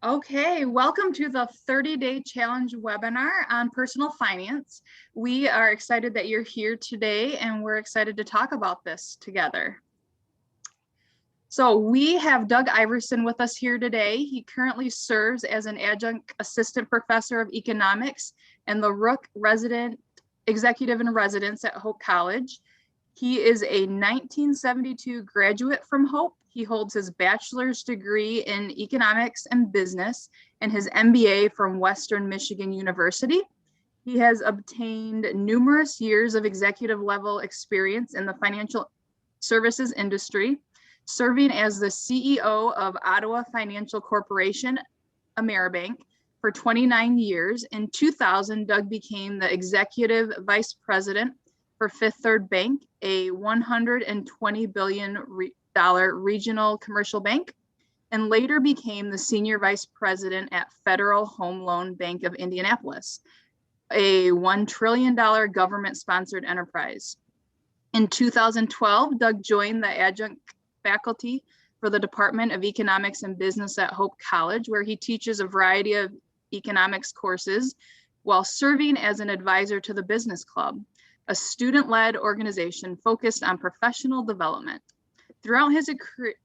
Okay, welcome to the 30-day challenge webinar on personal finance. We are excited that you're here today and we're excited to talk about this together. So we have Doug Iverson with us here today. He currently serves as an adjunct assistant professor of economics and the Ruch resident executive in residence at Hope College. He is a 1972 graduate from Hope. He holds his bachelor's degree in economics and business and his MBA from Western Michigan University. He has obtained numerous years of executive level experience in the financial services industry, serving as the CEO of Ottawa Financial Corporation, Ameribank, for 29 years. In 2000, Doug became the executive vice president for Fifth Third Bank, a $120 billion regional commercial bank, and later became the senior vice president at Federal Home Loan Bank of Indianapolis, a $1 trillion government-sponsored enterprise. In 2012, Doug joined the adjunct faculty for the Department of Economics and Business at Hope College, where he teaches a variety of economics courses while serving as an advisor to the Business Club, a student-led organization focused on professional development. Throughout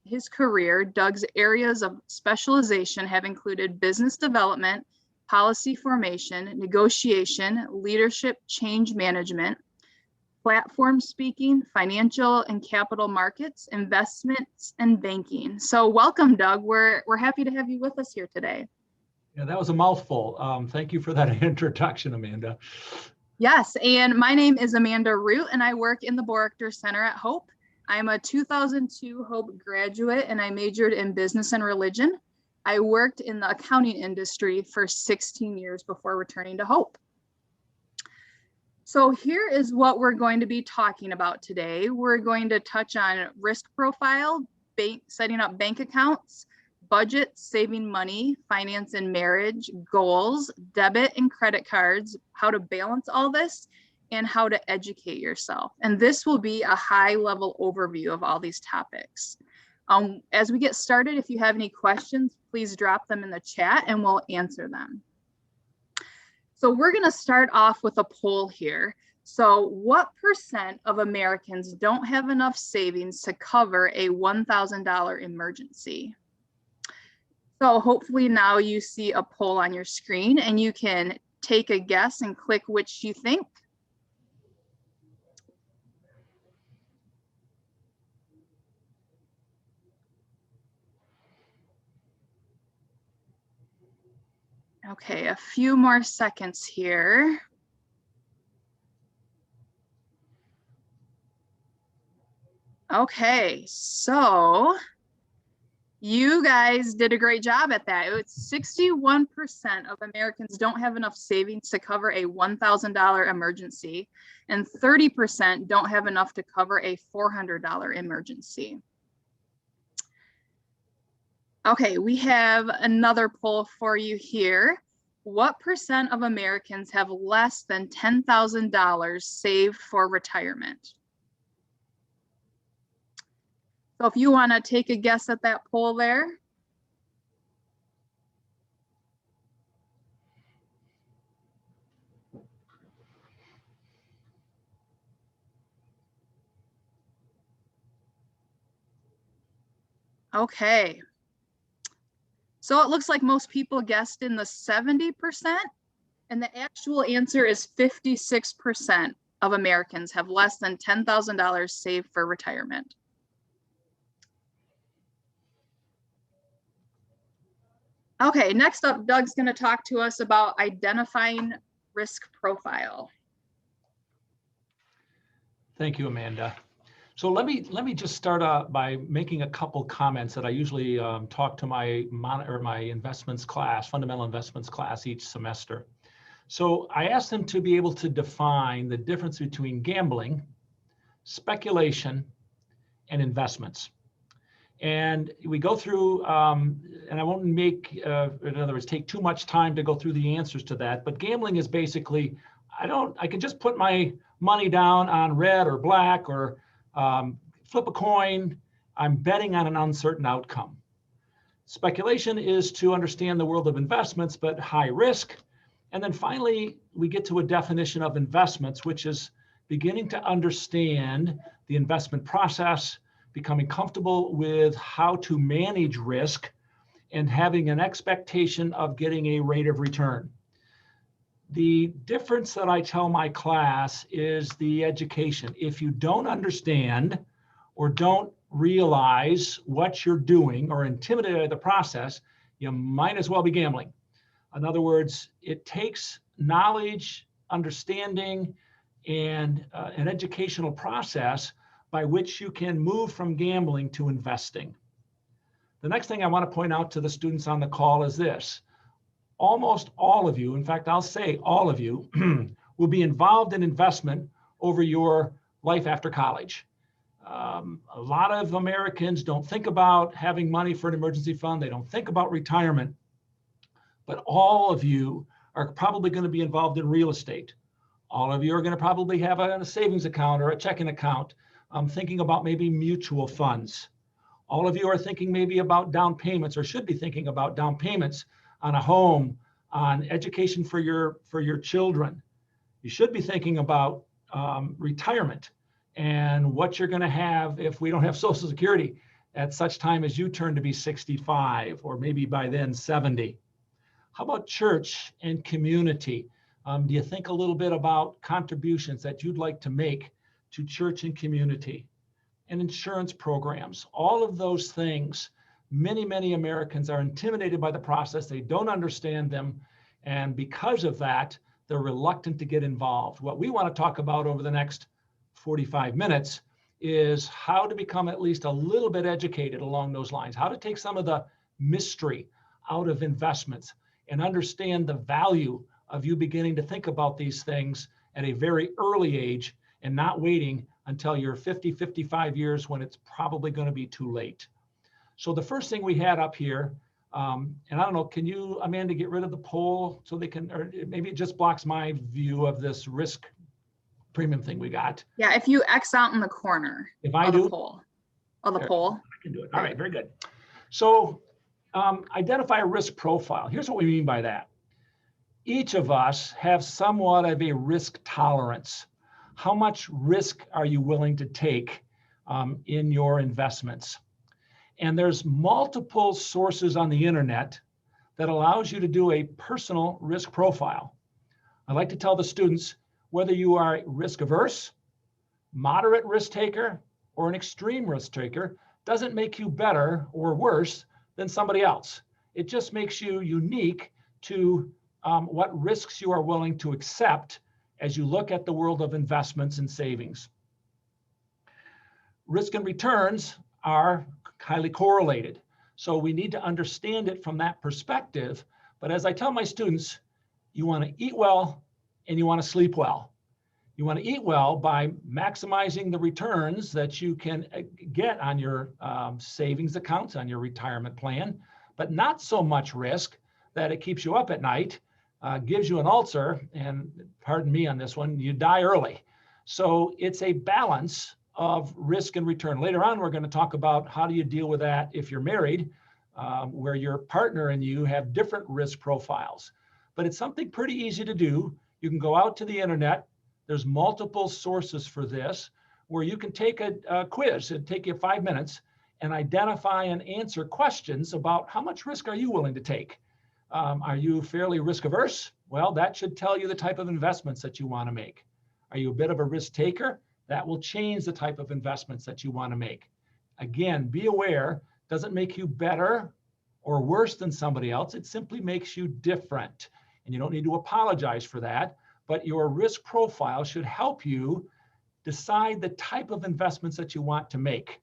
his career, Doug's areas of specialization have included business development, policy formation, negotiation, leadership change management, platform speaking, financial and capital markets, investments, and banking. So welcome, Doug. We're happy to have you with us here today. Yeah, that was a mouthful. Thank you for that introduction, Amanda. Yes, and my name is Amanda Ruch, and I work in the Boerigter Center at Hope. I'm a 2002 Hope graduate, and I majored in business and religion. I worked in the accounting industry for 16 years before returning to Hope. So here is what we're going to be talking about today. We're going to touch on risk profile, setting up bank accounts, budget, saving money, finance and marriage, goals, debit and credit cards, how to balance all this, and how to educate yourself. And this will be a high-level overview of all these topics. As we get started, if you have any questions, please drop them in the chat and we'll answer them. So we're going to start off with a poll here. So what % of Americans don't have enough savings to cover a $1,000 emergency? So hopefully now you see a poll on your screen and you can take a guess and click which you think. Okay, a few more seconds here. Okay, so you guys did a great job at that. It's 61% of Americans don't have enough savings to cover a $1,000 emergency, and 30% don't have enough to cover a $400 emergency. Okay, we have another poll for you here. What % of Americans have less than $10,000 saved for retirement? So if you want to take a guess at that poll there. Okay. So it looks like most people guessed in the 70%, and the actual answer is 56% of Americans have less than $10,000 saved for retirement. Okay, next up, Doug's going to talk to us about identifying risk profile. Thank you, Amanda. So let me just start by making a couple comments that I usually talk to my investments class, fundamental investments class each semester. So I asked them to be able to define the difference between gambling, speculation, and investments. And we go through, and I won't make, in other words, take too much time to go through the answers to that, but gambling is basically, I can just put my money down on red or black or flip a coin. I'm betting on an uncertain outcome. Speculation is to understand the world of investments, but high risk. And then finally, we get to a definition of investments, which is beginning to understand the investment process, becoming comfortable with how to manage risk, and having an expectation of getting a rate of return. The difference that I tell my class is the education. If you don't understand or don't realize what you're doing or intimidated by the process, you might as well be gambling. In other words, it takes knowledge, understanding, and an educational process by which you can move from gambling to investing. The next thing I want to point out to the students on the call is this. Almost all of you, in fact, I'll say all of you, will be involved in investment over your life after college. A lot of Americans don't think about having money for an emergency fund. They don't think about retirement. But all of you are probably going to be involved in real estate. All of you are going to probably have a savings account or a checking account. Thinking about maybe mutual funds. All of you are thinking maybe about down payments, or should be thinking about down payments on a home, on education for your children. You should be thinking about retirement and what you're going to have if we don't have Social Security at such time as you turn to be 65 or maybe by then 70. How about church and community? Do you think a little bit about contributions that you'd like to make to church and community? And insurance programs, all of those things. Many Americans are intimidated by the process. They don't understand them. And because of that, they're reluctant to get involved. What we want to talk about over the next 45 minutes is how to become at least a little bit educated along those lines, how to take some of the mystery out of investments and understand the value of you beginning to think about these things at a very early age and not waiting until you're 50, 55 years when it's probably going to be too late. So the first thing we had up here, and I don't know, can you, Amanda, get rid of the poll so they can, or maybe it just blocks my view of this risk premium thing we got. Yeah, if you X out in the corner. If I do? The poll. Oh, the poll. I can do it. All right, very good. So identify a risk profile. Here's what we mean by that. Each of us have somewhat of a risk tolerance. How much risk are you willing to take in your investments? And there's multiple sources on the internet that allows you to do a personal risk profile. I like to tell the students, whether you are risk averse, moderate risk taker, or an extreme risk taker, doesn't make you better or worse than somebody else. It just makes you unique to what risks you are willing to accept as you look at the world of investments and savings. Risk and returns are highly correlated. So we need to understand it from that perspective. But as I tell my students, you want to eat well and you want to sleep well. You want to eat well by maximizing the returns that you can get on your savings accounts, on your retirement plan, but not so much risk that it keeps you up at night, gives you an ulcer, and pardon me on this one, you die early. So it's a balance of risk and return. Later on, we're going to talk about how do you deal with that if you're married, where your partner and you have different risk profiles. But it's something pretty easy to do. You can go out to the internet. There's multiple sources for this, where you can take a quiz. It'll take you 5 minutes and identify and answer questions about how much risk are you willing to take? Are you fairly risk averse? Well, that should tell you the type of investments that you want to make. Are you a bit of a risk taker? That will change the type of investments that you want to make. Again, be aware, doesn't make you better or worse than somebody else. It simply makes you different. And you don't need to apologize for that, but your risk profile should help you decide the type of investments that you want to make.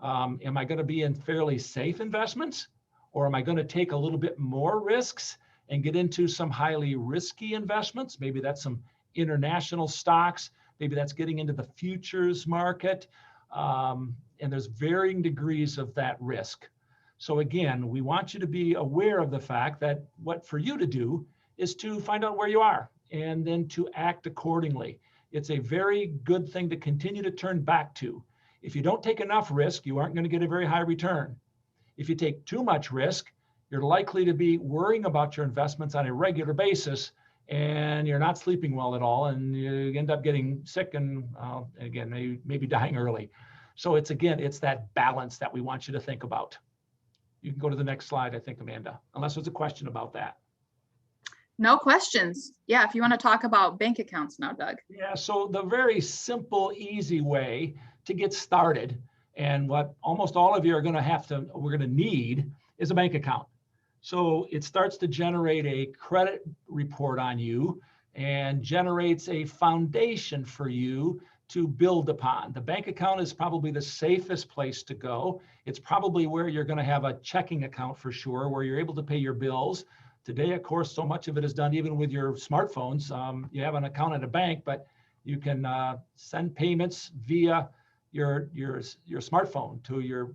Am I going to be in fairly safe investments? Or am I going to take a little bit more risks and get into some highly risky investments? Maybe that's some international stocks. Maybe that's getting into the futures market. And there's varying degrees of that risk. So again, we want you to be aware of the fact that what for you to do is to find out where you are and then to act accordingly. It's a very good thing to continue to turn back to. If you don't take enough risk, you aren't going to get a very high return. If you take too much risk, you're likely to be worrying about your investments on a regular basis, and you're not sleeping well at all, and you end up getting sick and again, maybe dying early. So it's that balance that we want you to think about. You can go to the next slide, I think, Amanda, unless there's a question about that. No questions. Yeah, if you want to talk about bank accounts now, Doug. Yeah, so the very simple, easy way to get started, and what almost all of you are going to need, is a bank account. So it starts to generate a credit report on you and generates a foundation for you to build upon. The bank account is probably the safest place to go. It's probably where you're going to have a checking account for sure, where you're able to pay your bills. Today, of course, so much of it is done even with your smartphones. You have an account at a bank, but you can send payments via your smartphone to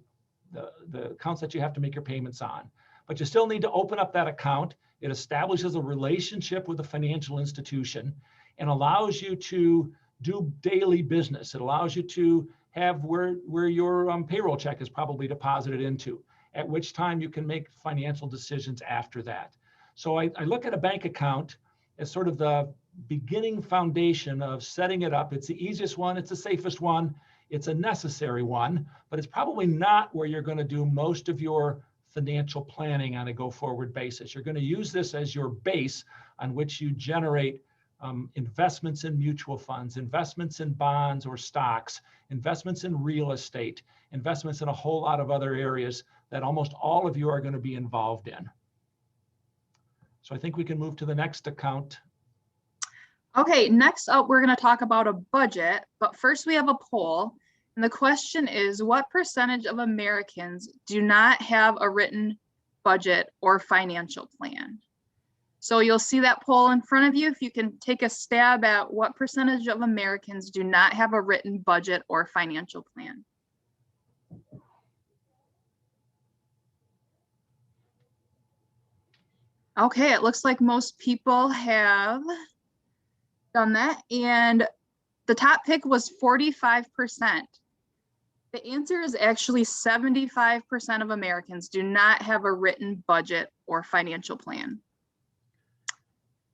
the accounts that you have to make your payments on. But you still need to open up that account. It establishes a relationship with a financial institution and allows you to do daily business. It allows you to have where your payroll check is probably deposited into, at which time you can make financial decisions after that. So I look at a bank account as sort of the beginning foundation of setting it up. It's the easiest one, it's the safest one, it's a necessary one, but it's probably not where you're going to do most of your financial planning on a go-forward basis. You're going to use this as your base on which you generate investments in mutual funds, investments in bonds or stocks, investments in real estate, investments in a whole lot of other areas that almost all of you are going to be involved in. So I think we can move to the next account. Okay, next up, we're going to talk about a budget, but first we have a poll. And the question is, what percentage of Americans do not have a written budget or financial plan? So you'll see that poll in front of you. If you can take a stab at what percentage of Americans do not have a written budget or financial plan. Okay, it looks like most people have done that. And the top pick was 45%. The answer is actually 75% of Americans do not have a written budget or financial plan.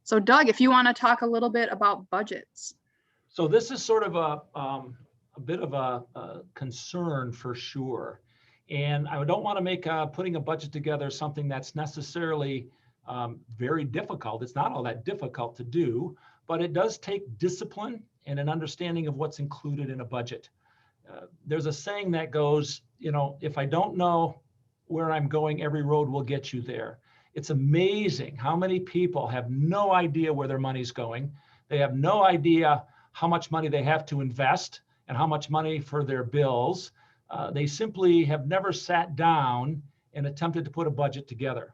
So Doug, if you want to talk a little bit about budgets. So this is sort of a bit of a concern for sure. And I don't want to make putting a budget together something that's necessarily very difficult. It's not all that difficult to do, but it does take discipline and an understanding of what's included in a budget. There's a saying that goes, if I don't know where I'm going, every road will get you there. It's amazing how many people have no idea where their money's going. They have no idea how much money they have to invest and how much money for their bills. They simply have never sat down and attempted to put a budget together.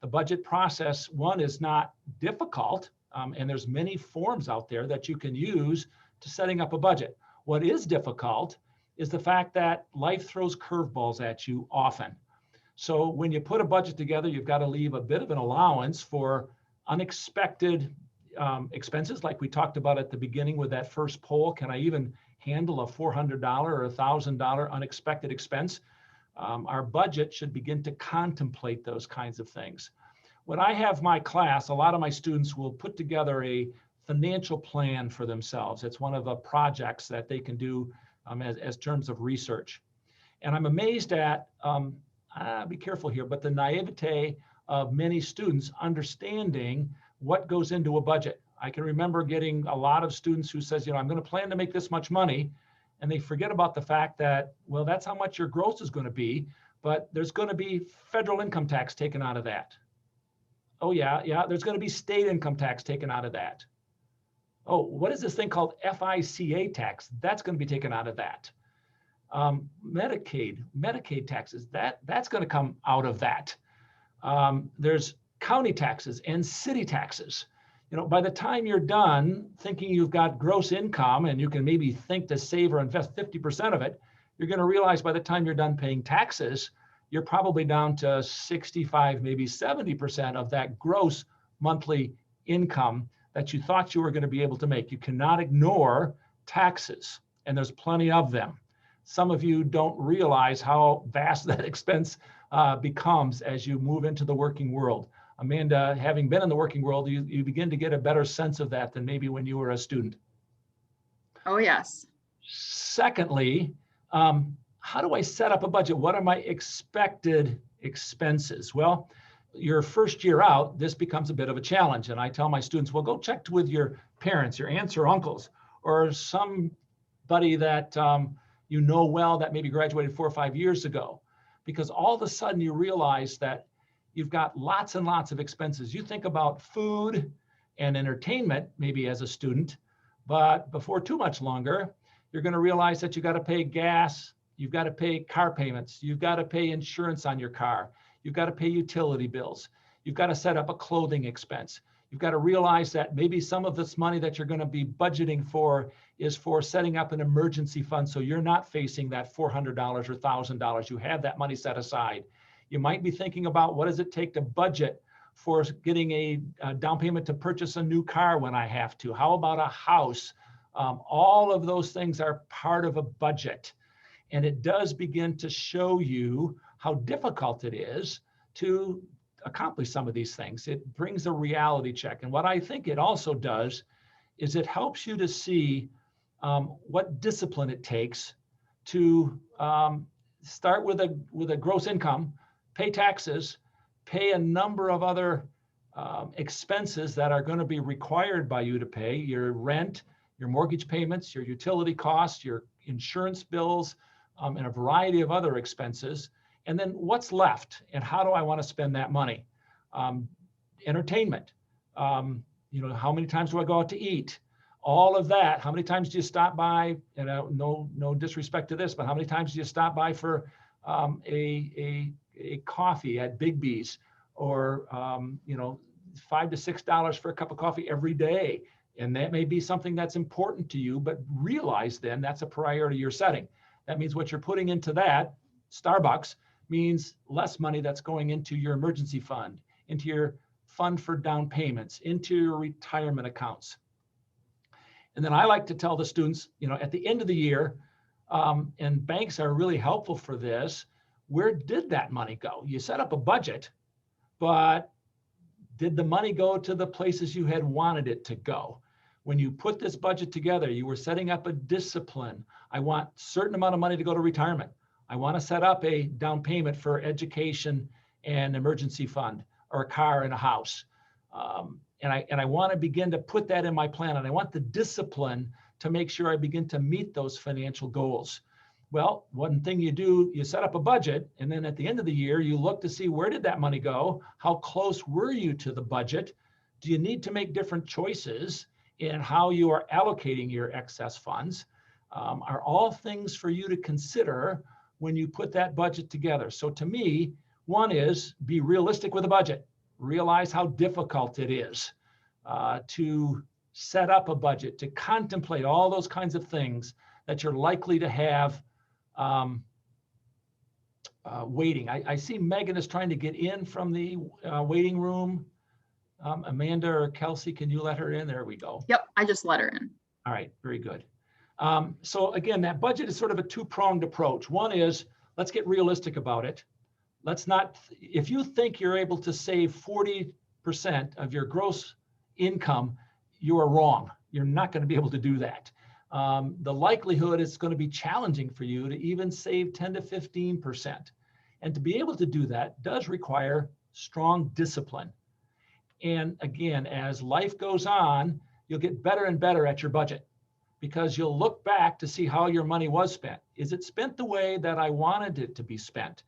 The budget process, one, is not difficult, and there's many forms out there that you can use to setting up a budget. What is difficult is the fact that life throws curveballs at you often. So when you put a budget together, you've got to leave a bit of an allowance for unexpected expenses, like we talked about at the beginning with that first poll. Can I even handle a $400 or $1,000 unexpected expense? Our budget should begin to contemplate those kinds of things. When I have my class, a lot of my students will put together a financial plan for themselves. It's one of the projects that they can do as terms of research. And I'm amazed at, be careful here, but the naivete of many students understanding what goes into a budget. I can remember getting a lot of students who says, I'm going to plan to make this much money. And they forget about the fact that, well, that's how much your gross is going to be, but there's going to be federal income tax taken out of that. Oh yeah, there's going to be state income tax taken out of that. Oh, what is this thing called FICA tax? That's going to be taken out of that. Medicaid taxes, that's going to come out of that. There's county taxes and city taxes. By the time you're done thinking you've got gross income and you can maybe think to save or invest 50% of it, you're going to realize by the time you're done paying taxes, you're probably down to 65, maybe 70% of that gross monthly income that you thought you were going to be able to make. You cannot ignore taxes, and there's plenty of them. some of you don't realize how vast that expense becomes as you move into the working world. Amanda, having been in the working world, you begin to get a better sense of that than maybe when you were a student. Oh, yes. Secondly, how do I set up a budget? What are my expected expenses? Well, your first year out, this becomes a bit of a challenge. And I tell my students, well, go check with your parents, your aunts or uncles, or somebody that you know well that maybe graduated 4 or 5 years ago. Because all of a sudden you realize that you've got lots and lots of expenses. You think about food and entertainment, maybe as a student, but before too much longer, you're going to realize that you got to pay gas, you've got to pay car payments, you've got to pay insurance on your car, you've got to pay utility bills, you've got to set up a clothing expense. You've got to realize that maybe some of this money that you're going to be budgeting for is for setting up an emergency fund, so you're not facing that $400 or $1,000. You have that money set aside. You might be thinking about, what does it take to budget for getting a down payment to purchase a new car when I have to? How about a house? All of those things are part of a budget. And it does begin to show you how difficult it is to accomplish some of these things. It brings a reality check. And what I think it also does is it helps you to see what discipline it takes to start with a gross income, pay taxes, pay a number of other expenses that are going to be required by you to pay: your rent, your mortgage payments, your utility costs, your insurance bills, and a variety of other expenses. And then what's left, and how do I want to spend that money? Entertainment, how many times do I go out to eat? All of that. How many times do you stop by? And no disrespect to this, but how many times do you stop by for a coffee at Big B's, or $5 to $6 for a cup of coffee every day? And that may be something that's important to you, but realize then that's a priority you're setting. That means what you're putting into that, Starbucks, means less money that's going into your emergency fund, into your fund for down payments, into your retirement accounts. And then I like to tell the students, at the end of the year, and banks are really helpful for this, where did that money go? You set up a budget, but did the money go to the places you had wanted it to go? When you put this budget together, you were setting up a discipline. I want a certain amount of money to go to retirement. I want to set up a down payment for education and emergency fund, or a car and a house. And I want to begin to put that in my plan. And I want the discipline to make sure I begin to meet those financial goals. Well, one thing you do, you set up a budget, and then at the end of the year, you look to see, where did that money go? How close were you to the budget? Do you need to make different choices in how you are allocating your excess funds? Are all things for you to consider when you put that budget together. So to me, one is, be realistic with a budget. Realize how difficult it is to set up a budget, to contemplate all those kinds of things that you're likely to have waiting. I see Megan is trying to get in from the waiting room. Amanda or Kelsey, can you let her in? There we go. Yep, I just let her in. All right, very good. So again, that budget is sort of a two-pronged approach. One is, let's get realistic about it. Let's not, if you think you're able to save 40% of your gross income, you are wrong. You're not going to be able to do that. The likelihood is going to be challenging for you to even save 10 to 15%. And to be able to do that does require strong discipline. And again, as life goes on, you'll get better and better at your budget, because you'll look back to see how your money was spent. Is it spent the way that I wanted it to be spent?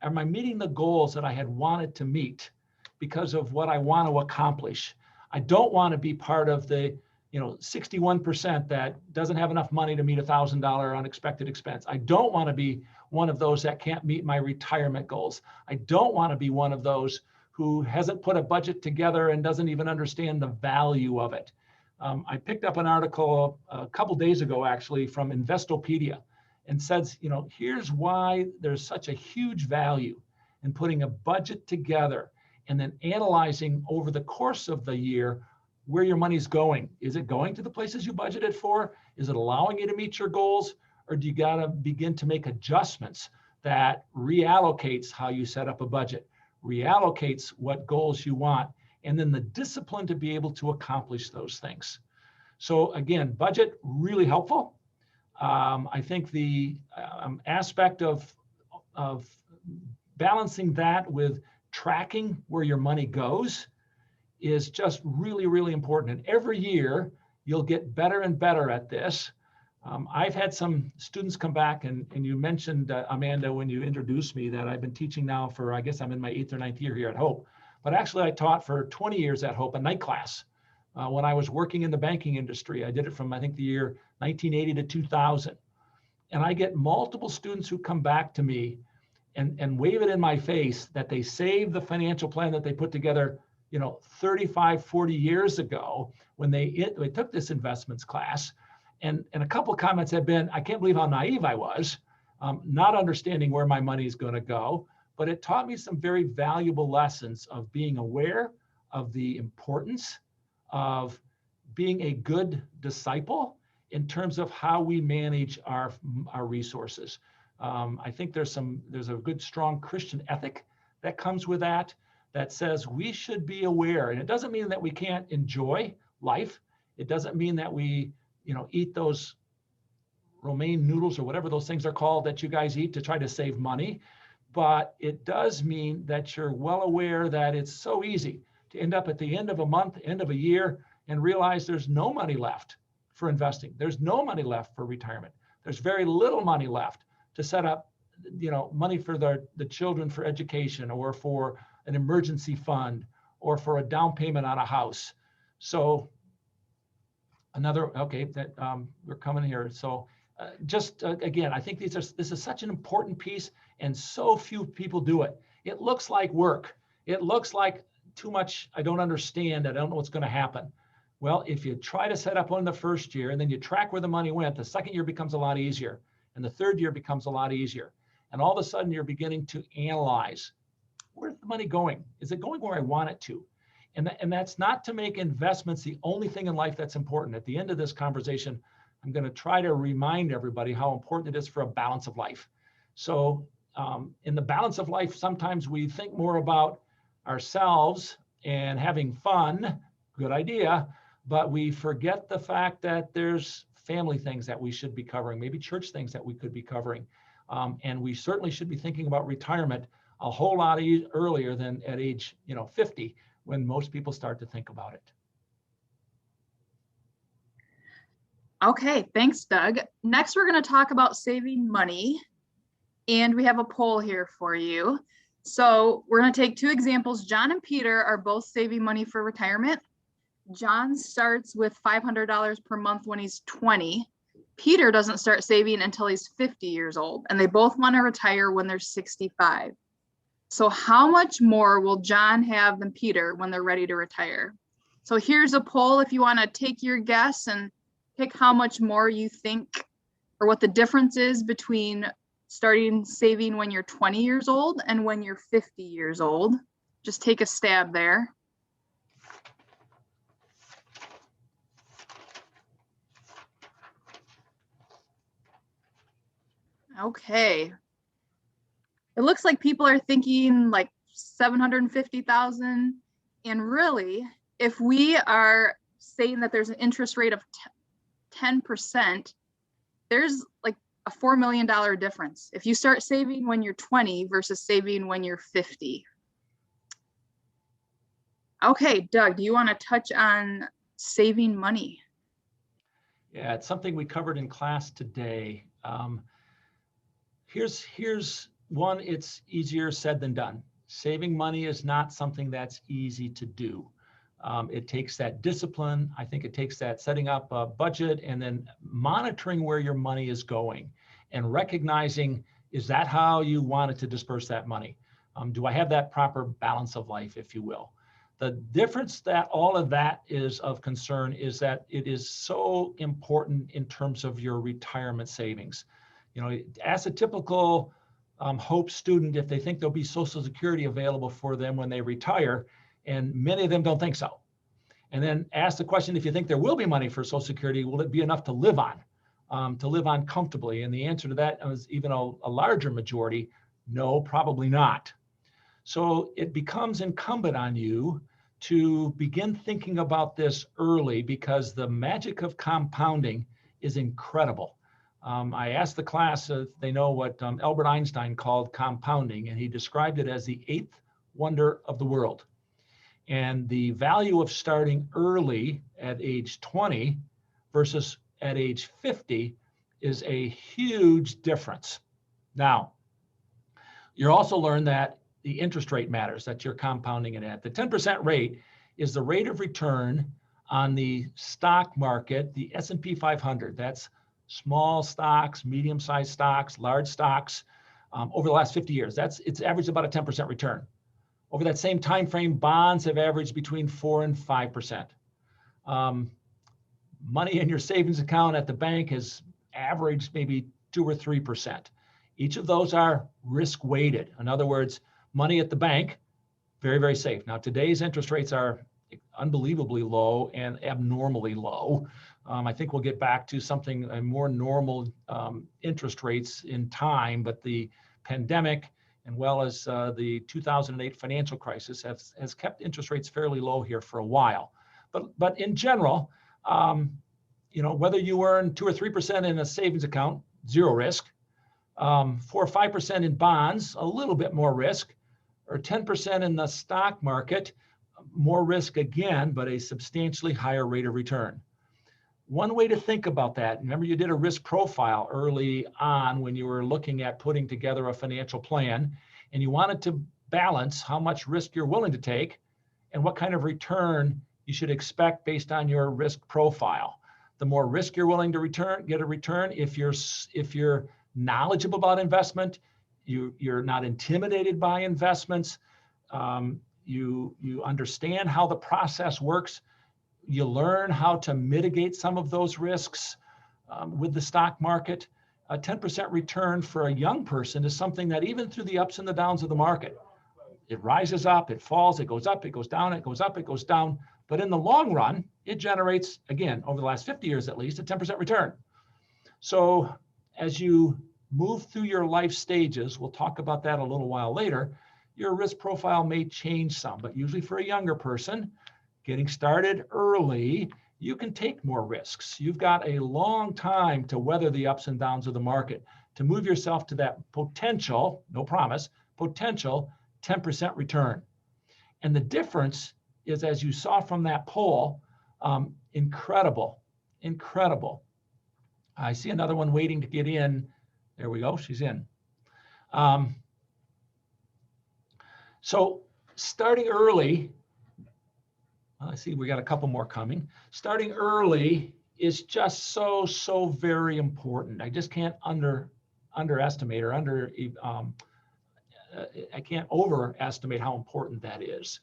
Am I meeting the goals that I had wanted to meet because of what I want to accomplish? I don't want to be part of the 61% that doesn't have enough money to meet a $1,000 unexpected expense. I don't want to be one of those that can't meet my retirement goals. I don't want to be one of those who hasn't put a budget together and doesn't even understand the value of it. I picked up an article a couple days ago, actually, from Investopedia, and says, here's why there's such a huge value in putting a budget together and then analyzing over the course of the year where your money's going. Is it going to the places you budgeted for? Is it allowing you to meet your goals? or do you got to begin to make adjustments that reallocates how you set up a budget, reallocates what goals you want, and then the discipline to be able to accomplish those things? So again, budget, really helpful. I think the aspect of balancing that with tracking where your money goes is just really, really important. And every year, you'll get better and better at this. I've had some students come back, and you mentioned, Amanda, when you introduced me, that I've been teaching now for, I guess I'm in my 8th or 9th year here at Hope. But actually, I taught for 20 years at Hope, a night class. When I was working in the banking industry, I did it from, I think, the year 1980 to 2000. And I get multiple students who come back to me and wave it in my face that they saved the financial plan that they put together, 35, 40 years ago when they took this investments class. And a couple of comments have been, I can't believe how naive I was, not understanding where my money is going to go. But it taught me some very valuable lessons of being aware of the importance of being a good disciple in terms of how we manage our resources. I think there's a good, strong Christian ethic that comes with that says we should be aware. And it doesn't mean that we can't enjoy life. It doesn't mean that we, eat those romaine noodles or whatever those things are called that you guys eat to try to save money. But it does mean that you're well aware that it's so easy to end up at the end of a month, end of a year, and realize there's no money left for investing. There's no money left for retirement. There's very little money left to set up, money for the children for education, or for an emergency fund, or for a down payment on a house. So we're coming here. So again, I think this is such an important piece, and so few people do it. It looks like work. It looks like too much. I don't understand. I don't know what's going to happen. Well, if you try to set up one the first year and then you track where the money went, the second year becomes a lot easier. And the third year becomes a lot easier. And all of a sudden you're beginning to analyze, where's the money going? Is it going where I want it to? And that's not to make investments the only thing in life that's important. At the end of this conversation, I'm going to try to remind everybody how important it is for a balance of life. So in the balance of life, sometimes we think more about ourselves and having fun, good idea, but we forget the fact that there's family things that we should be covering, maybe church things that we could be covering. And we certainly should be thinking about retirement a whole lot earlier than at age 50, when most people start to think about it. Okay, thanks, Doug. Next, we're going to talk about saving money. And we have a poll here for you. So we're going to take two examples. John and Peter are both saving money for retirement. John starts with $500 per month when he's 20. Peter doesn't start saving until he's 50 years old, and they both want to retire when they're 65. So how much more will John have than Peter when they're ready to retire? So here's a poll if you want to take your guess and pick how much more you think, or what the difference is between starting saving when you're 20 years old and when you're 50 years old. Just take a stab there. Okay. It looks like people are thinking like 750,000. And really, if we are saying that there's an interest rate of 10%, there's like a $4 million difference if you start saving when you're 20 versus saving when you're 50. Okay, Doug, do you want to touch on saving money? Yeah, it's something we covered in class today. Here's one, it's easier said than done. Saving money is not something that's easy to do. It takes that discipline. I think it takes that setting up a budget and then monitoring where your money is going and recognizing, is that how you wanted to disperse that money? Do I have that proper balance of life, if you will? The difference that all of that is of concern is that it is so important in terms of your retirement savings. Ask a typical Hope student if they think there'll be Social Security available for them when they retire, and many of them don't think so. And then ask the question, if you think there will be money for Social Security, will it be enough to live on? to live on comfortably? And the answer to that is even a larger majority, no, probably not. So it becomes incumbent on you to begin thinking about this early, because the magic of compounding is incredible. I asked the class if they know what Albert Einstein called compounding, and he described it as the 8th wonder of the world. And the value of starting early at age 20 versus at age 50 is a huge difference. Now, you also learn that the interest rate matters that you're compounding it at. The 10% rate is the rate of return on the stock market, the S&P 500. That's small stocks, medium-sized stocks, large stocks over the last 50 years. It's averaged about a 10% return. Over that same time frame, bonds have averaged between 4 and 5%. Money in your savings account at the bank has averaged maybe 2 or 3%. Each of those are risk weighted. In other words, money at the bank, very, very safe. Now, today's interest rates are unbelievably low and abnormally low. I think we'll get back to something more normal interest rates in time, but the pandemic, and well as the 2008 financial crisis, has kept interest rates fairly low here for a while. But in general, whether you earn 2 or 3% in a savings account, zero risk, 4 or 5% in bonds, a little bit more risk, or 10% in the stock market, more risk again, but a substantially higher rate of return. One way to think about that, remember you did a risk profile early on when you were looking at putting together a financial plan, and you wanted to balance how much risk you're willing to take and what kind of return you should expect based on your risk profile. The more risk you're willing to get a return, if you're knowledgeable about investment, you're not intimidated by investments, you understand how the process works, you learn how to mitigate some of those risks with the stock market. A 10% return for a young person is something that even through the ups and the downs of the market, it rises up, it falls, it goes up, it goes down, it goes up, it goes down. But in the long run, it generates, again, over the last 50 years at least, a 10% return. So as you move through your life stages, we'll talk about that a little while later, your risk profile may change some, but usually for a younger person, getting started early, you can take more risks. You've got a long time to weather the ups and downs of the market, to move yourself to that potential, no promise, potential 10% return. And the difference is, as you saw from that poll, incredible, incredible. I see another one waiting to get in. There we go, she's in. So starting early, I see we got a couple more coming. Starting early is just so very important. I just can't underestimate or I can't overestimate how important that is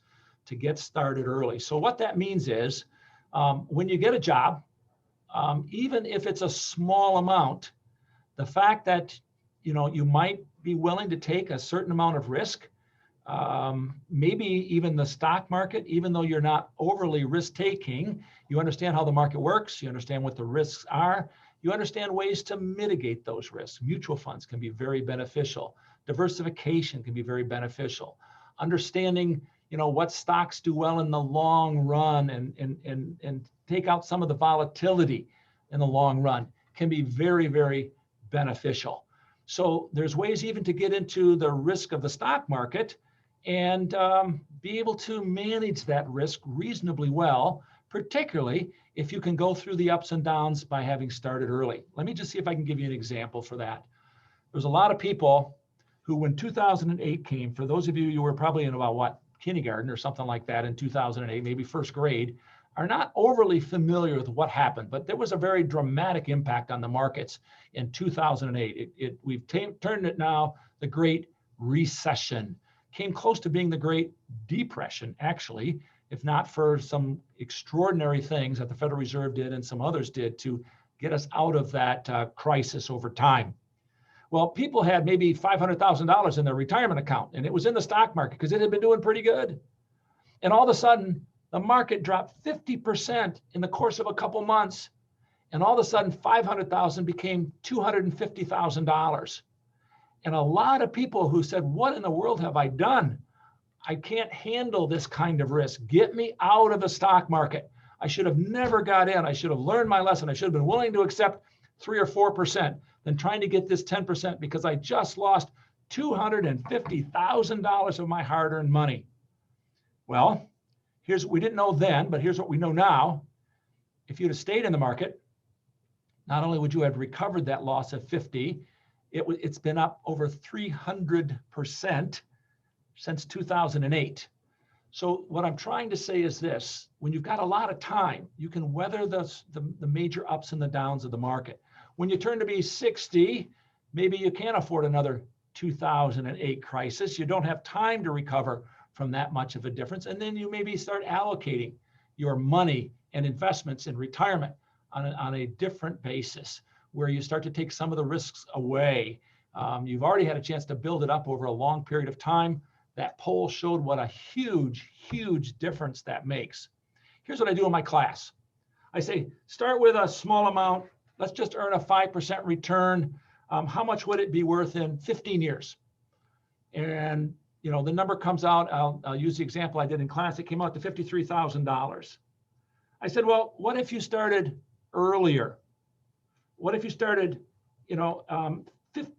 to get started early. So what that means is when you get a job, even if it's a small amount, the fact that you might be willing to take a certain amount of risk, maybe even the stock market, even though you're not overly risk-taking, you understand how the market works, you understand what the risks are, you understand ways to mitigate those risks. Mutual funds can be very beneficial. Diversification can be very beneficial. Understanding, what stocks do well in the long run and take out some of the volatility in the long run can be very, very beneficial. So there's ways even to get into the risk of the stock market and be able to manage that risk reasonably well, particularly if you can go through the ups and downs by having started early. Let me just see if I can give you an example for that. There's a lot of people who, when 2008 came, for those of you who were probably in about kindergarten or something like that in 2008, maybe first grade, are not overly familiar with what happened, but there was a very dramatic impact on the markets in 2008. We've turned it now the Great Recession. Came close to being the Great Depression, actually, if not for some extraordinary things that the Federal Reserve did and some others did to get us out of that crisis over time. Well, people had maybe $500,000 in their retirement account, and it was in the stock market because it had been doing pretty good. And all of a sudden, the market dropped 50% in the course of a couple months. And all of a sudden, $500,000 became $250,000. And a lot of people who said, what in the world have I done? I can't handle this kind of risk. Get me out of the stock market. I should have never got in. I should have learned my lesson. I should have been willing to accept 3 or 4% than trying to get this 10% because I just lost $250,000 of my hard-earned money. Well, here's what we didn't know then, but here's what we know now. If you'd have stayed in the market, not only would you have recovered that loss of 50, it's been up over 300% since 2008. So what I'm trying to say is this: when you've got a lot of time, you can weather the major ups and the downs of the market. When you turn to be 60, maybe you can't afford another 2008 crisis. You don't have time to recover from that much of a difference. And then you maybe start allocating your money and investments in retirement on a different basis, where you start to take some of the risks away. You've already had a chance to build it up over a long period of time. That poll showed what a huge, huge difference that makes. Here's what I do in my class. I say, start with a small amount. Let's just earn a 5% return. How much would it be worth in 15 years? And the number comes out. I'll use the example I did in class. It came out to $53,000. I said, well, what if you started earlier? What if you started,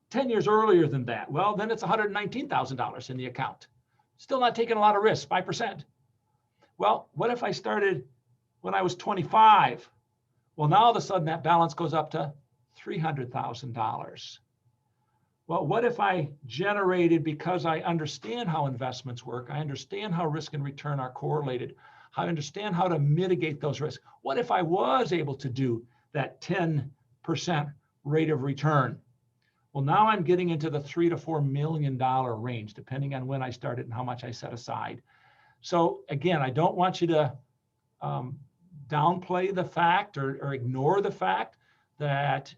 10 years earlier than that? Well, then it's $119,000 in the account. Still not taking a lot of risk, 5%. Well, what if I started when I was 25? Well, now all of a sudden that balance goes up to $300,000. Well, what if I generated, because I understand how investments work, I understand how risk and return are correlated, I understand how to mitigate those risks. What if I was able to do that 10% rate of return? Well, now I'm getting into the $3 to $4 million range, depending on when I started and how much I set aside. So again, I don't want you to downplay the fact or ignore the fact that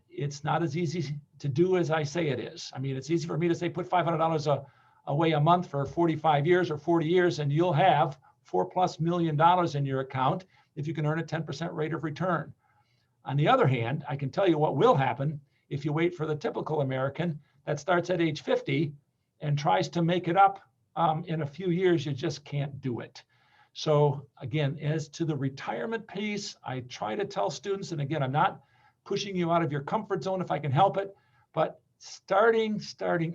it's not as easy to do as I say it is. I mean, it's easy for me to say, put $500 away a month for 45 years or 40 years, and you'll have $4+ million in your account if you can earn a 10% rate of return. On the other hand, I can tell you what will happen if you wait for the typical American that starts at age 50 and tries to make it up in a few years. You just can't do it. So again, as to the retirement piece, I try to tell students, and again, I'm not pushing you out of your comfort zone if I can help it, but starting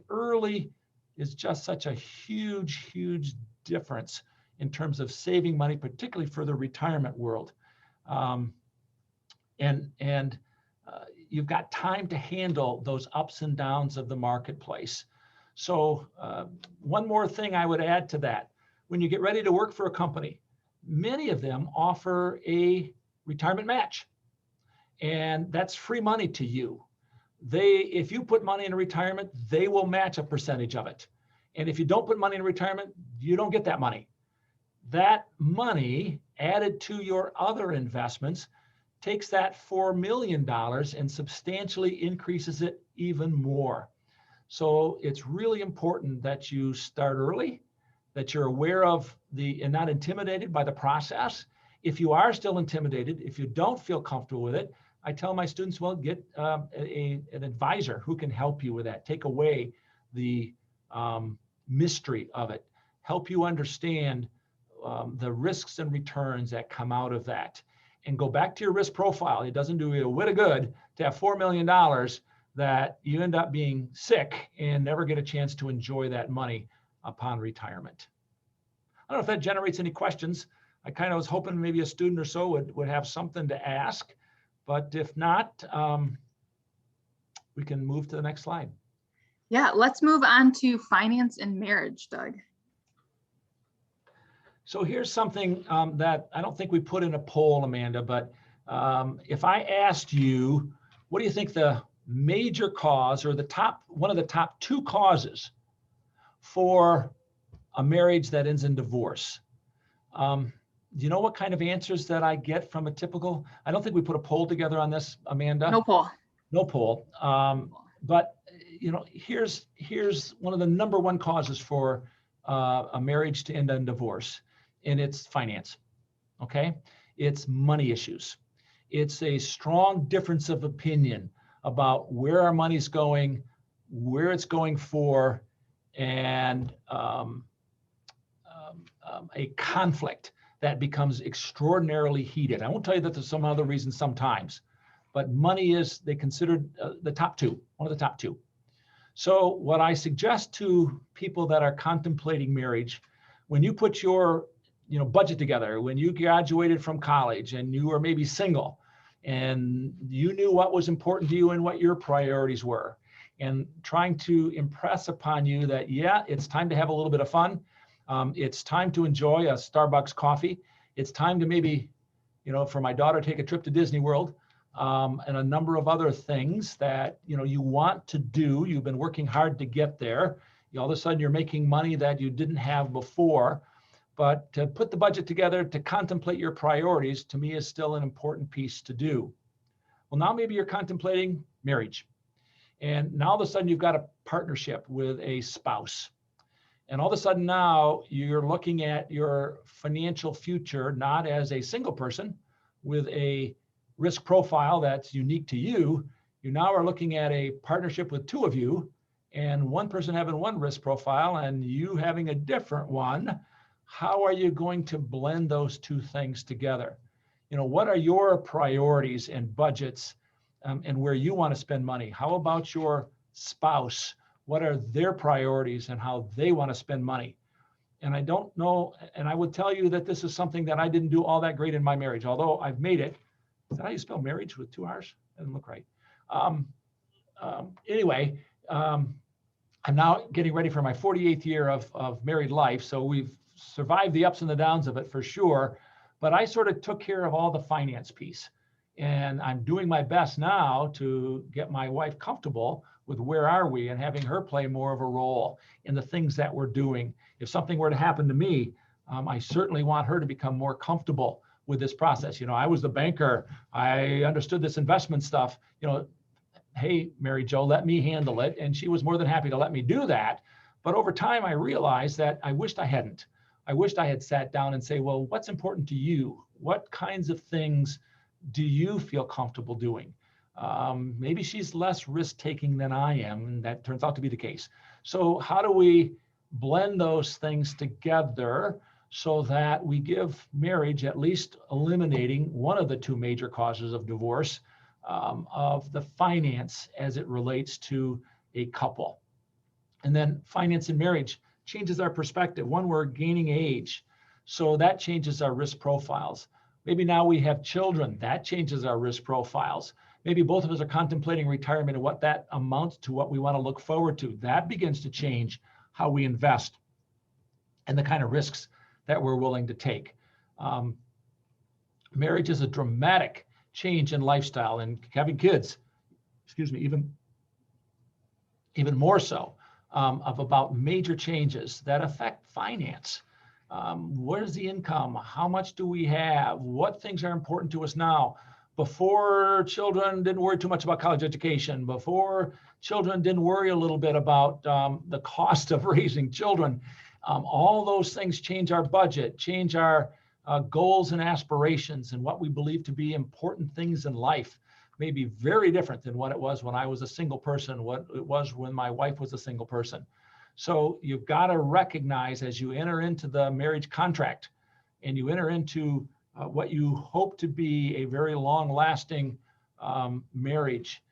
early is just such a huge, huge difference in terms of saving money, particularly for the retirement world. You've got time to handle those ups and downs of the marketplace. So one more thing I would add to that: when you get ready to work for a company, many of them offer a retirement match, and that's free money to you. If you put money in retirement, they will match a percentage of it. And if you don't put money in retirement, you don't get that money. That money added to your other investments takes that $4 million and substantially increases it even more. So it's really important that you start early, that you're aware of and not intimidated by the process. If you are still intimidated, if you don't feel comfortable with it, I tell my students, well, get an advisor who can help you with that, take away the mystery of it, help you understand the risks and returns that come out of that. And go back to your risk profile. It doesn't do you a whit of good to have $4 million that you end up being sick and never get a chance to enjoy that money upon retirement. I don't know if that generates any questions. I kind of was hoping maybe a student or so would have something to ask, but if not, we can move to the next slide. Yeah, let's move on to finance and marriage, Doug. So here's something that I don't think we put in a poll, Amanda, but if I asked you, what do you think the major cause or one of the top 2 causes for a marriage that ends in divorce? Do you know what kind of answers that I get from a typical? I don't think we put a poll together on this, Amanda. No poll. No poll. But here's one of the number 1 causes for a marriage to end in divorce. And it's finance, okay? It's money issues. It's a strong difference of opinion about where our money's going, where it's going for, and a conflict that becomes extraordinarily heated. I won't tell you that there's some other reasons sometimes, but money is, they considered the top two, one of the top two. So what I suggest to people that are contemplating marriage, when you put your budget together, when you graduated from college and you were maybe single and you knew what was important to you and what your priorities were, and trying to impress upon you that, yeah, it's time to have a little bit of fun. It's time to enjoy a Starbucks coffee. It's time to maybe, for my daughter, take a trip to Disney World, and a number of other things that, you want to do. You've been working hard to get there. All of a sudden you're making money that you didn't have before. But to put the budget together, to contemplate your priorities, to me, is still an important piece to do. Well, now maybe you're contemplating marriage. And now all of a sudden you've got a partnership with a spouse. And all of a sudden now you're looking at your financial future not as a single person with a risk profile that's unique to you. You now are looking at a partnership with two of you, and one person having one risk profile and you having a different one. How are you going to blend those two things together? What are your priorities and budgets, and where you want to spend money? How about your spouse? What are their priorities and how they want to spend money? And I don't know, and I would tell you that this is something that I didn't do all that great in my marriage, although I've made it. Is that how you spell marriage, with 2 R's? That doesn't look right. Anyway, I'm now getting ready for my 48th year of married life. So we've survived the ups and the downs of it for sure. But I sort of took care of all the finance piece. And I'm doing my best now to get my wife comfortable with where are we, and having her play more of a role in the things that we're doing. If something were to happen to me, I certainly want her to become more comfortable with this process. I was the banker. I understood this investment stuff. Hey, Mary Jo, let me handle it. And she was more than happy to let me do that. But over time, I realized that I wished I hadn't. I wished I had sat down and say, well, what's important to you? What kinds of things do you feel comfortable doing? Maybe she's less risk-taking than I am, and that turns out to be the case. So how do we blend those things together so that we give marriage, at least eliminating one of the two major causes of divorce, of the finance as it relates to a couple? And then finance in marriage changes our perspective. One, we're gaining age, so that changes our risk profiles. Maybe now we have children, that changes our risk profiles. Maybe both of us are contemplating retirement and what that amounts to, what we want to look forward to. That begins to change how we invest and the kind of risks that we're willing to take. Marriage is a dramatic change in lifestyle, and having kids, even more so, of about major changes that affect finance. What is the income? How much do we have? What things are important to us now? Before, children didn't worry too much about college education. Before, children didn't worry a little bit about the cost of raising children. All those things change our budget, change our goals and aspirations, and what we believe to be important things in life may be very different than what it was when I was a single person, what it was when my wife was a single person. So you've got to recognize, as you enter into the marriage contract and you enter into what you hope to be a very long-lasting marriage,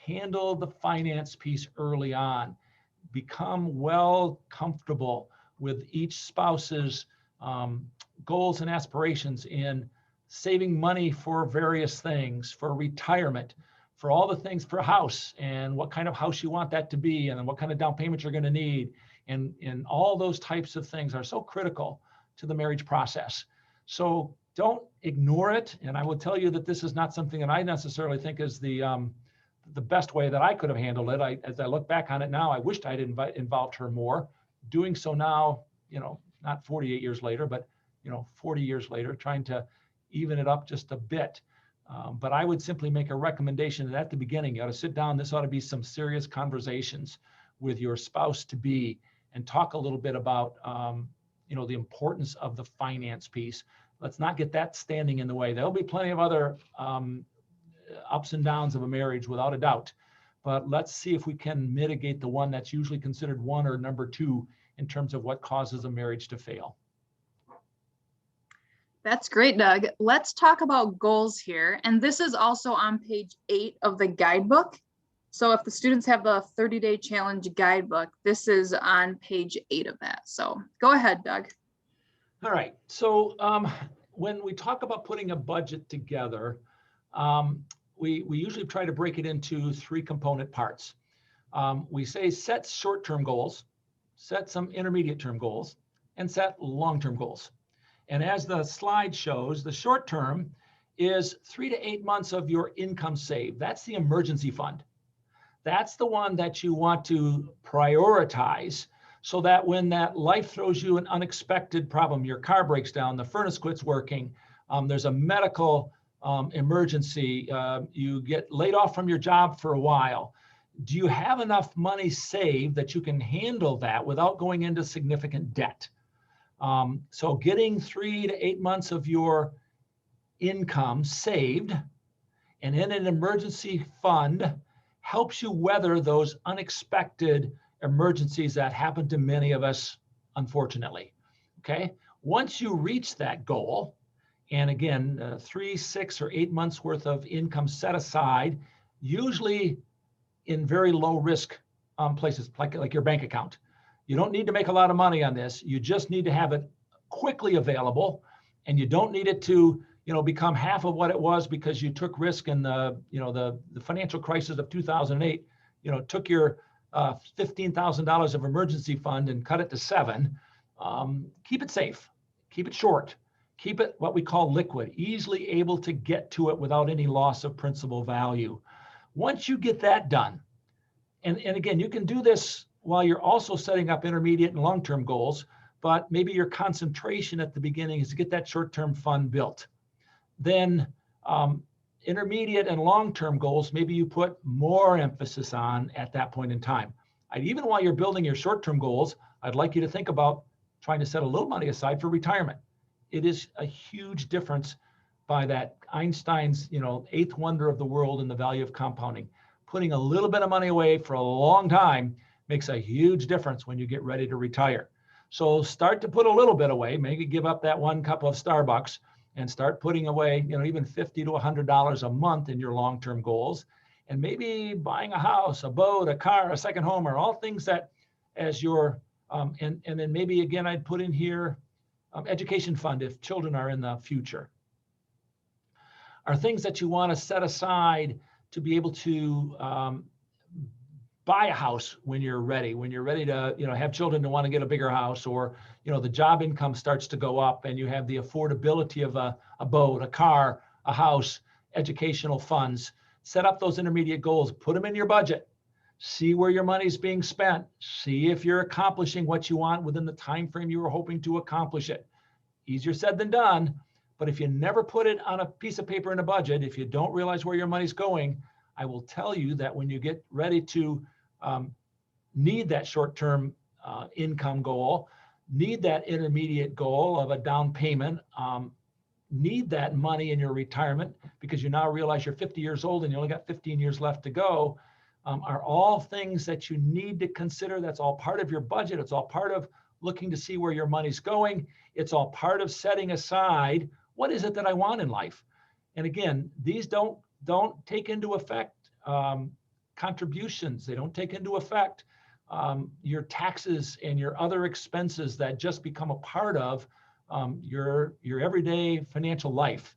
handle the finance piece early on. Become well comfortable with each spouse's goals and aspirations in saving money for various things, for retirement, for all the things, for a house, and what kind of house you want that to be, and then what kind of down payment you're going to need. And all those types of things are so critical to the marriage process. So don't ignore it. And I will tell you that this is not something that I necessarily think is the best way that I could have handled it. As I look back on it now, I wished I'd involved her more. Doing so now, not 48 years later, but 40 years later, trying to even it up just a bit. But I would simply make a recommendation that at the beginning, you ought to sit down. This ought to be some serious conversations with your spouse to be, and talk a little bit about, the importance of the finance piece. Let's not get that standing in the way. There'll be plenty of other ups and downs of a marriage, without a doubt. But let's see if we can mitigate the one that's usually considered one or number two in terms of what causes a marriage to fail. That's great, Doug. Let's talk about goals here. And this is also on page 8 of the guidebook. So if the students have the 30-day challenge guidebook, this is on page 8 of that. So go ahead, Doug. All right. So when we talk about putting a budget together, we usually try to break it into 3 component parts. We say set short-term goals, set some intermediate-term goals, and set long-term goals. And as the slide shows, the short term is 3 to 8 months of your income saved. That's the emergency fund. That's the one that you want to prioritize so that when that life throws you an unexpected problem, your car breaks down, the furnace quits working, there's a medical emergency, you get laid off from your job for a while. Do you have enough money saved that you can handle that without going into significant debt? So getting 3 to 8 months of your income saved and in an emergency fund helps you weather those unexpected emergencies that happen to many of us, unfortunately. Okay. Once you reach that goal, and again, 3, 6, or 8 months worth of income set aside, usually in very low risk places like your bank account. You don't need to make a lot of money on this. You just need to have it quickly available, and you don't need it to, become half of what it was because you took risk in the financial crisis of 2008. Took your $15,000 of emergency fund and cut it to 7. Keep it safe. Keep it short. Keep it what we call liquid, easily able to get to it without any loss of principal value. Once you get that done, and again, you can do this while you're also setting up intermediate and long-term goals, but maybe your concentration at the beginning is to get that short-term fund built. Then intermediate and long-term goals, maybe you put more emphasis on at that point in time. Even while you're building your short-term goals, I'd like you to think about trying to set a little money aside for retirement. It is a huge difference by that Einstein's, 8th wonder of the world in the value of compounding. Putting a little bit of money away for a long time makes a huge difference when you get ready to retire. So start to put a little bit away, maybe give up that 1 cup of Starbucks and start putting away, even $50 to $100 a month in your long-term goals. And maybe buying a house, a boat, a car, a second home are all things that as your, and then maybe again, I'd put in here education fund if children are in the future. Are things that you want to set aside to be able to buy a house when you're ready to, have children to want to get a bigger house, or, the job income starts to go up and you have the affordability of a boat, a car, a house, educational funds. Set up those intermediate goals, put them in your budget, see where your money's being spent, see if you're accomplishing what you want within the time frame you were hoping to accomplish it. Easier said than done, but if you never put it on a piece of paper in a budget, if you don't realize where your money's going, I will tell you that when you get ready to need that short-term income goal, need that intermediate goal of a down payment, need that money in your retirement because you now realize you're 50 years old and you only got 15 years left to go, are all things that you need to consider. That's all part of your budget. It's all part of looking to see where your money's going. It's all part of setting aside, what is it that I want in life? And again, these don't take into effect contributions. They don't take into effect your taxes and your other expenses that just become a part of your everyday financial life.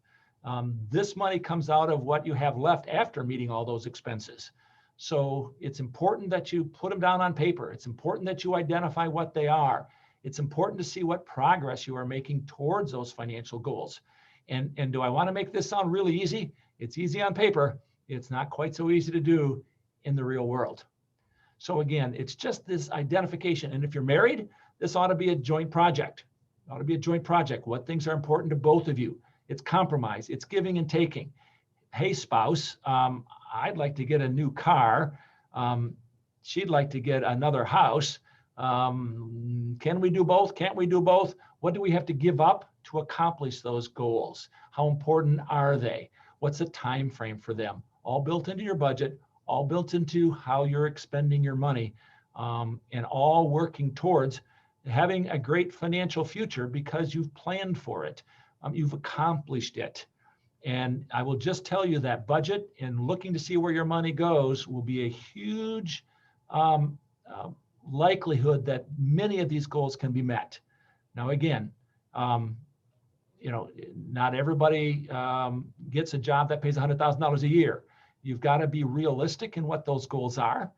This money comes out of what you have left after meeting all those expenses. So it's important that you put them down on paper. It's important that you identify what they are. It's important to see what progress you are making towards those financial goals. And do I want to make this sound really easy? It's easy on paper. It's not quite so easy to do in the real world. So again, it's just this identification. And if you're married, this ought to be a joint project. It ought to be a joint project. What things are important to both of you? It's compromise. It's giving and taking. Hey, spouse, I'd like to get a new car. She'd like to get another house. Can we do both? Can't we do both? What do we have to give up to accomplish those goals? How important are they? What's the time frame for them? All built into your budget, all built into how you're expending your money, and all working towards having a great financial future because you've planned for it. You've accomplished it. And I will just tell you that budget and looking to see where your money goes will be a huge likelihood that many of these goals can be met. Now, again, not everybody gets a job that pays $100,000 a year. You've got to be realistic in what those goals are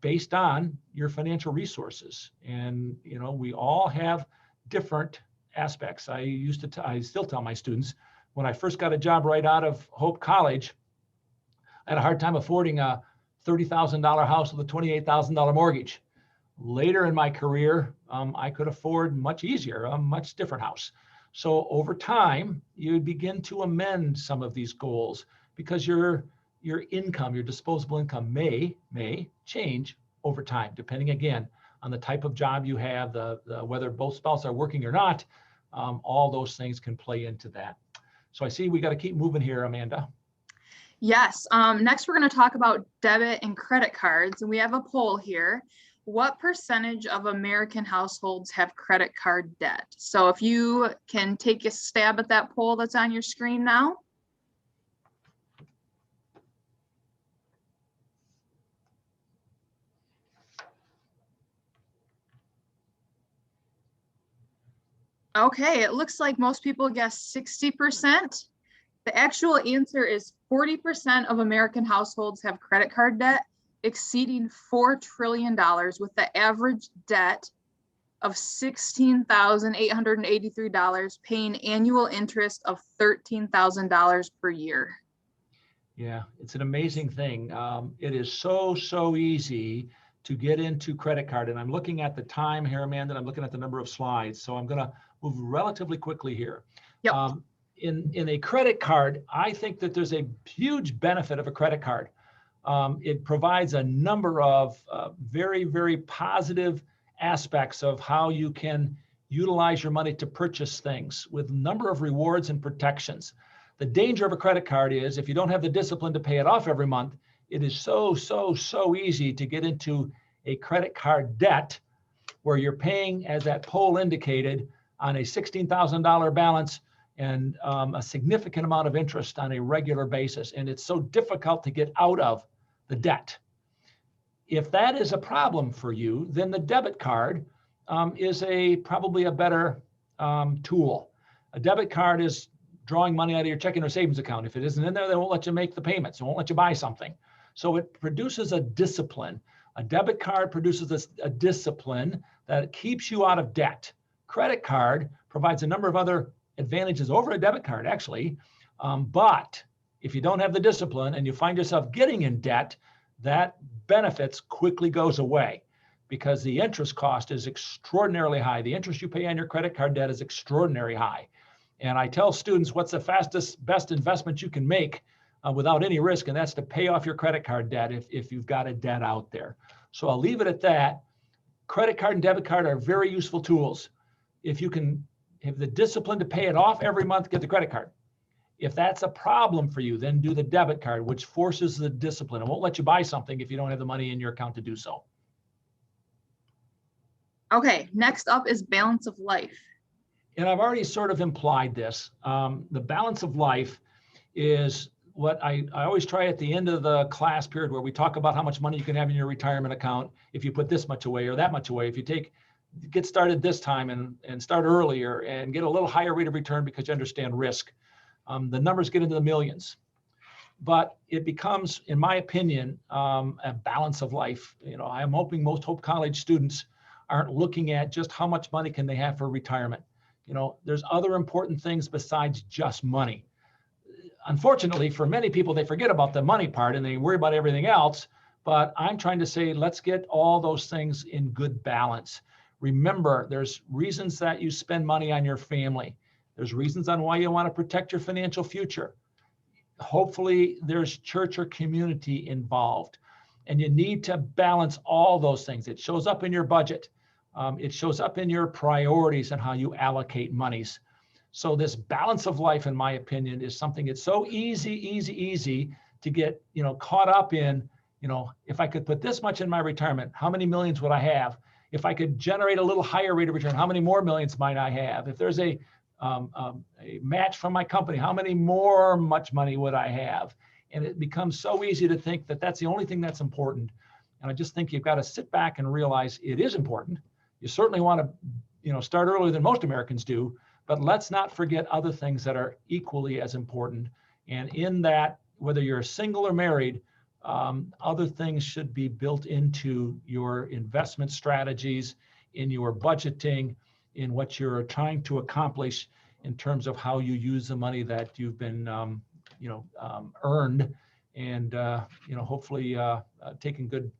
based on your financial resources. And, we all have different aspects. I still tell my students, when I first got a job right out of Hope College, I had a hard time affording a $30,000 house with a $28,000 mortgage. Later in my career, I could afford much easier, a much different house. So over time, you begin to amend some of these goals because your income, your disposable income may change over time, depending again on the type of job you have, the whether both spouses are working or not. All those things can play into that. So I see we got to keep moving here, Amanda. Yes. Next, we're going to talk about debit and credit cards. And we have a poll here. What percentage of American households have credit card debt? So if you can take a stab at that poll that's on your screen now. Okay, it looks like most people guess 60%. The actual answer is 40% of American households have credit card debt exceeding $4 trillion with the average debt of $16,883, paying annual interest of $13,000 per year. Yeah, it's an amazing thing. It is so easy to get into credit card. And I'm looking at the time here, Amanda, and I'm looking at the number of slides. So I'm going to move relatively quickly here. Yep. In a credit card, I think that there's a huge benefit of a credit card. It provides a number of very positive aspects of how you can utilize your money to purchase things with a number of rewards and protections. The danger of a credit card is if you don't have the discipline to pay it off every month, it is so easy to get into a credit card debt where you're paying, as that poll indicated, on a $16,000 balance and a significant amount of interest on a regular basis. And it's so difficult to get out of the debt. If that is a problem for you, then the debit card is probably a better tool. A debit card is drawing money out of your checking or savings account. If it isn't in there, they won't let you make the payments. They won't let you buy something. So it produces a discipline. A debit card produces a discipline that keeps you out of debt. Credit card provides a number of other advantages over a debit card, actually. But if you don't have the discipline and you find yourself getting in debt, that benefits quickly goes away because the interest cost is extraordinarily high. The interest you pay on your credit card debt is extraordinarily high. And I tell students what's the best investment you can make without any risk, and that's to pay off your credit card debt if you've got a debt out there. So I'll leave it at that. Credit card and debit card are very useful tools. If you can have the discipline to pay it off every month, get the credit card. If that's a problem for you, then do the debit card, which forces the discipline. It won't let you buy something if you don't have the money in your account to do so. Okay, next up is balance of life. And I've already sort of implied this. The balance of life is what I always try at the end of the class period where we talk about how much money you can have in your retirement account if you put this much away or that much away. If you get started this time and start earlier and get a little higher rate of return because you understand risk. The numbers get into the millions, but it becomes, in my opinion, a balance of life. I'm hoping most Hope College students aren't looking at just how much money can they have for retirement. There's other important things besides just money. Unfortunately, for many people, they forget about the money part and they worry about everything else. But I'm trying to say, let's get all those things in good balance. Remember, there's reasons that you spend money on your family. There's reasons on why you want to protect your financial future. Hopefully, there's church or community involved. And you need to balance all those things. It shows up in your budget. It shows up in your priorities and how you allocate monies. So this balance of life, in my opinion, is something it's so easy to get, caught up in, if I could put this much in my retirement, how many millions would I have? If I could generate a little higher rate of return, how many more millions might I have? If there's a match from my company, how much money would I have? And it becomes so easy to think that that's the only thing that's important. And I just think you've got to sit back and realize it is important. You certainly want to, start earlier than most Americans do, but let's not forget other things that are equally as important. And in that, whether you're single or married, other things should be built into your investment strategies, in your budgeting, in what you're trying to accomplish in terms of how you use the money that you've been, earned, and hopefully taking good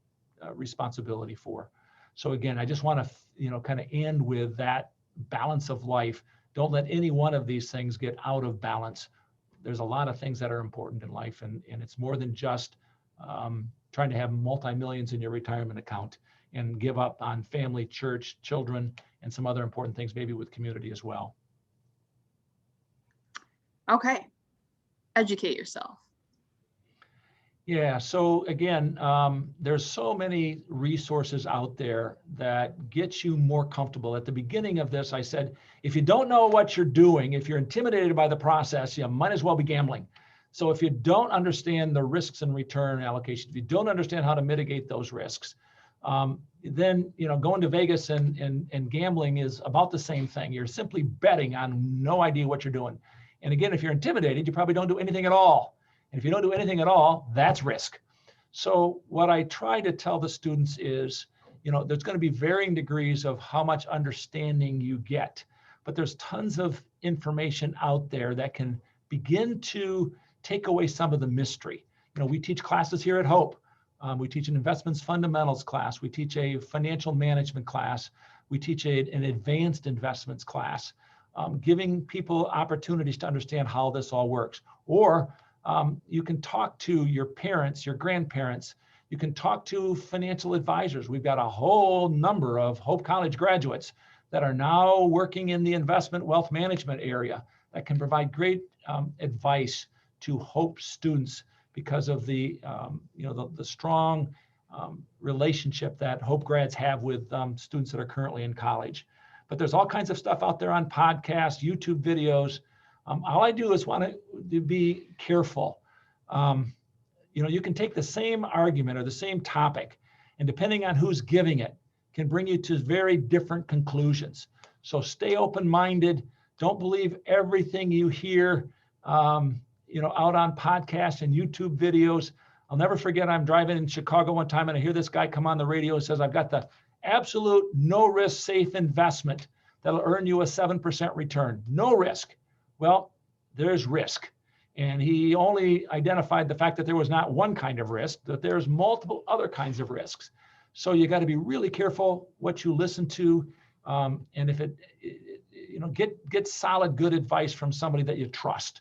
responsibility for. So again, I just want to, kind of end with that balance of life. Don't let any one of these things get out of balance. There's a lot of things that are important in life, and it's more than just trying to have multi-millions in your retirement account and give up on family, church, children, and some other important things, maybe with community as well. Okay. Educate yourself. Yeah, so again, there's so many resources out there that get you more comfortable. At the beginning of this, I said, if you don't know what you're doing, if you're intimidated by the process, you might as well be gambling. So if you don't understand the risks and return allocation, if you don't understand how to mitigate those risks, then going to Vegas and gambling is about the same thing. You're simply betting on no idea what you're doing. And again, if you're intimidated, you probably don't do anything at all. And if you don't do anything at all, that's risk. So what I try to tell the students is, there's going to be varying degrees of how much understanding you get, but there's tons of information out there that can begin to take away some of the mystery. We teach classes here at Hope. We teach an investments fundamentals class. We teach a financial management class. We teach an advanced investments class, giving people opportunities to understand how this all works. Or you can talk to your parents, your grandparents. You can talk to financial advisors. We've got a whole number of Hope College graduates that are now working in the investment wealth management area that can provide great advice to Hope students because of the strong relationship that Hope grads have with students that are currently in college. But there's all kinds of stuff out there on podcasts, YouTube videos. All I do is want to be careful. You can take the same argument or the same topic, and depending on who's giving it, can bring you to very different conclusions. So stay open-minded. Don't believe everything you hear, out on podcasts and YouTube videos. I'll never forget, I'm driving in Chicago one time and I hear this guy come on the radio and says, I've got the absolute no risk safe investment that'll earn you a 7% return. No risk. Well, there's risk. And he only identified the fact that there was not one kind of risk, that there's multiple other kinds of risks. So you got to be really careful what you listen to. And if get solid, good advice from somebody that you trust.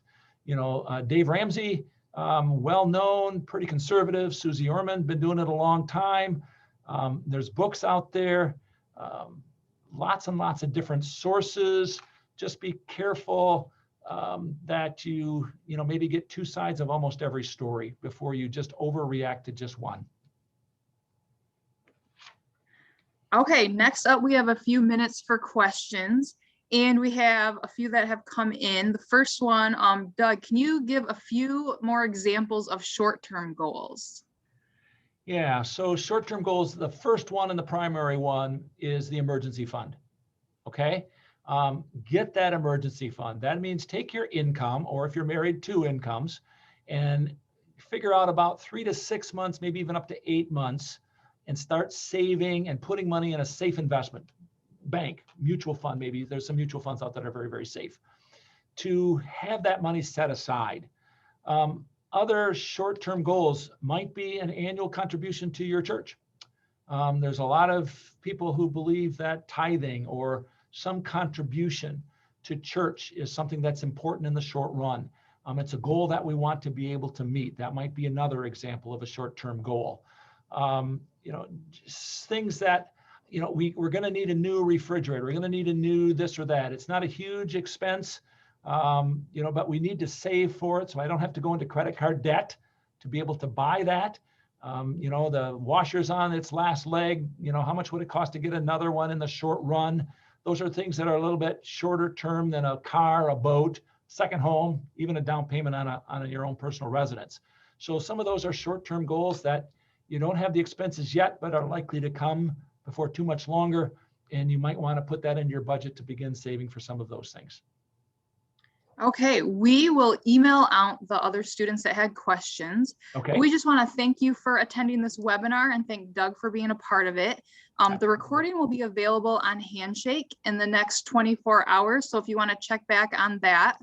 Dave Ramsey, well-known, pretty conservative. Susie Orman, been doing it a long time. There's books out there, lots and lots of different sources. Just be careful that you maybe get two sides of almost every story before you just overreact to just one. Okay, next up, we have a few minutes for questions, and we have a few that have come in. The first one, Doug, can you give a few more examples of short-term goals? Yeah, so short-term goals, the first one and the primary one is the emergency fund, okay? Get that emergency fund. That means take your income, or if you're married, 2 incomes, and figure out about 3 to 6 months, maybe even up to 8 months, and start saving and putting money in a safe investment bank, mutual fund. Maybe there's some mutual funds out that are very, very safe, to have that money set aside. Other short-term goals might be an annual contribution to your church. There's a lot of people who believe that tithing or some contribution to church is something that's important in the short run. It's a goal that we want to be able to meet. That might be another example of a short-term goal. Just things that, we're going to need a new refrigerator. We're going to need a new this or that. It's not a huge expense, but we need to save for it so I don't have to go into credit card debt to be able to buy that. The washer's on its last leg. How much would it cost to get another one in the short run? Those are things that are a little bit shorter term than a car, a boat, second home, even a down payment on your own personal residence. So some of those are short-term goals that you don't have the expenses yet, but are likely to come before too much longer. And you might want to put that into your budget to begin saving for some of those things. Okay, we will email out the other students that had questions. Okay. We just want to thank you for attending this webinar and thank Doug for being a part of it. The recording will be available on Handshake in the next 24 hours. So if you want to check back on that.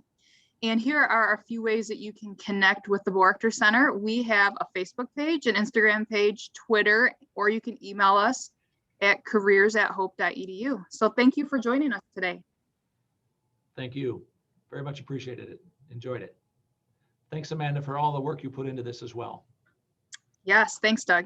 And here are a few ways that you can connect with the Boerigter Center. We have a Facebook page, an Instagram page, Twitter, or you can email us at careers@hope.edu. So thank you for joining us today. Thank you. Very much appreciated it. Enjoyed it. Thanks, Amanda, for all the work you put into this as well. Yes, thanks, Doug.